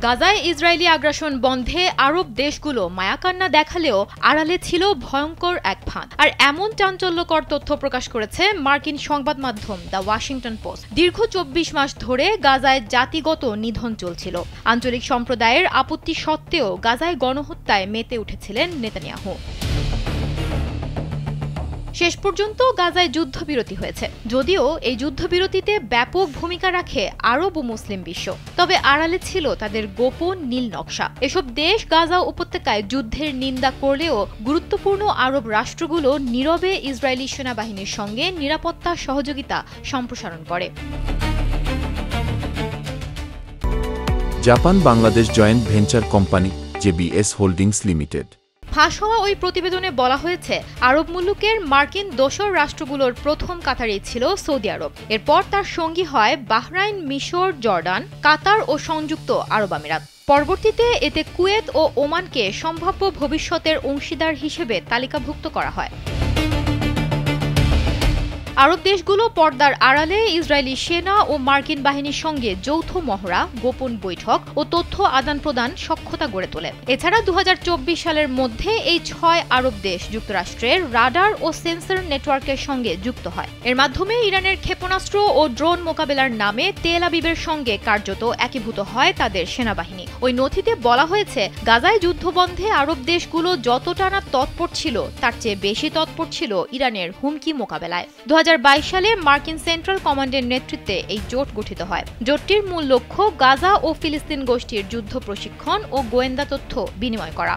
গাজায় ইসরায়েলি আগ্রাসন বন্ধে আরব দেশগুলো মায়াকান্না দেখালেও আড়ালে ছিল ভয়ঙ্কর এক ফাঁদ। আর এমন চাঞ্চল্যকর তথ্য প্রকাশ করেছে মার্কিন সংবাদ মাধ্যম দ্য ওয়াশিংটন পোস্ট। দীর্ঘ ২৪ মাস ধরে গাজায় জাতিগত নিধন চলছিল। আঞ্চলিক সম্প্রদায়ের আপত্তি সত্ত্বেও গাজায় গণহত্যায় মেতে উঠেছিলেন নেতানিয়াহু। শেষ পর্যন্ত গাজায় যুদ্ধবিরতি হয়েছে, যদিও এই যুদ্ধবিরতিতে ব্যাপক ভূমিকা রাখে আরব ও মুসলিম বিশ্ব। তবে আড়ালে ছিল তাদের গোপন নীল নকশা। এসব দেশ গাজা উপত্যকায় যুদ্ধের নিন্দা করলেও গুরুত্বপূর্ণ আরব রাষ্ট্রগুলো নীরবে ইসরায়েলি সেনাবাহিনীর সঙ্গে নিরাপত্তা সহযোগিতা সম্প্রসারণ করে। Japan Bangladesh joint venture company JBS holdings limited. ফাঁস হওয়া ওই প্রতিবেদনে বলা হয়েছে, আরব মুলুকের মার্কিন দোসর রাষ্ট্রগুলোর প্রথম কাতারেই ছিল সৌদি আরব। এরপর তার সঙ্গী হয় বাহরাইন, মিশর, জর্ডান, কাতার ও সংযুক্ত আরব আমিরাত। পরবর্তীতে এতে কুয়েত ও ওমানকে সম্ভাব্য ভবিষ্যতের অংশীদার হিসেবে তালিকাভুক্ত করা হয়। আরব দেশগুলো পর্দার আড়ালে ইসরায়েলি সেনা ও মার্কিন বাহিনীর সঙ্গে যৌথ মহড়া, গোপন বৈঠক ও তথ্য আদান প্রদান সক্ষমতা গড়ে তোলে। এছাড়া ২০২৪ সালের মধ্যে এই ৬ আরব দেশ যুক্তরাষ্ট্রের রাডার ও সেন্সর নেটওয়ার্কের সঙ্গে যুক্ত হয়। এর মাধ্যমে ইরানের ক্ষেপণাস্ত্র ও ড্রোন মোকাবেলার নামে তেল আবিবের সঙ্গে কার্যত একীভূত হয় তাদের সেনাবাহিনী। ওই নথিতে বলা হয়েছে, গাজায় যুদ্ধবন্ধে আরব দেশগুলো যতটা না তৎপর ছিল, তার চেয়ে বেশি তৎপর ছিল ইরানের হুমকি মোকাবেলায়। ২০২২ সালে মার্কিন সেন্ট্রাল কমান্ডের নেতৃত্বে এই জোট গঠিত হয়। জোটটির মূল লক্ষ্য গাজা ও ফিলিস্তিন গোষ্ঠীর যুদ্ধ প্রশিক্ষণ ও গোয়েন্দা তথ্য বিনিময় করা।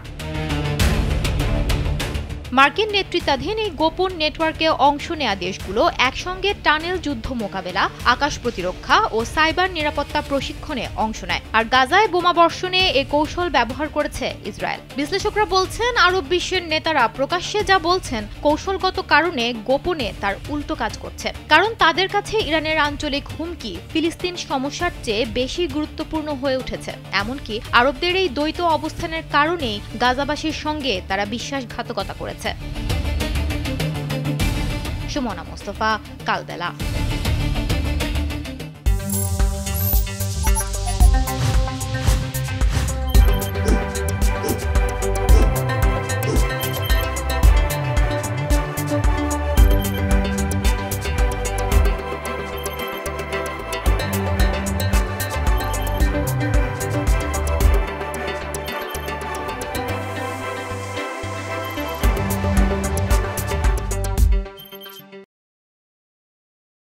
মার্কিন নেতৃত্বাধীন এই গোপন নেটওয়ার্কে অংশ নেয়া দেশগুলো একসঙ্গে টানেল যুদ্ধ মোকাবেলা, আকাশ প্রতিরক্ষা ও সাইবার নিরাপত্তা প্রশিক্ষণে অংশ নেয়। আর গাজায় বোমা বর্ষণে এ কৌশল ব্যবহার করেছে ইসরায়েল। বিশ্লেষকরা বলছেন, আরব বিশ্বের নেতারা প্রকাশ্যে যা বলছেন, কৌশলগত কারণে গোপনে তার উল্টো কাজ করছে। কারণ তাদের কাছে ইরানের আঞ্চলিক হুমকি ফিলিস্তিন সমস্যার চেয়ে বেশি গুরুত্বপূর্ণ হয়ে উঠেছে। এমনকি আরবদের এই দ্বৈত অবস্থানের কারণেই গাজাবাসীর সঙ্গে তারা বিশ্বাসঘাতকতা করেছে। সুমনা মোস্তফা, কালবেলা।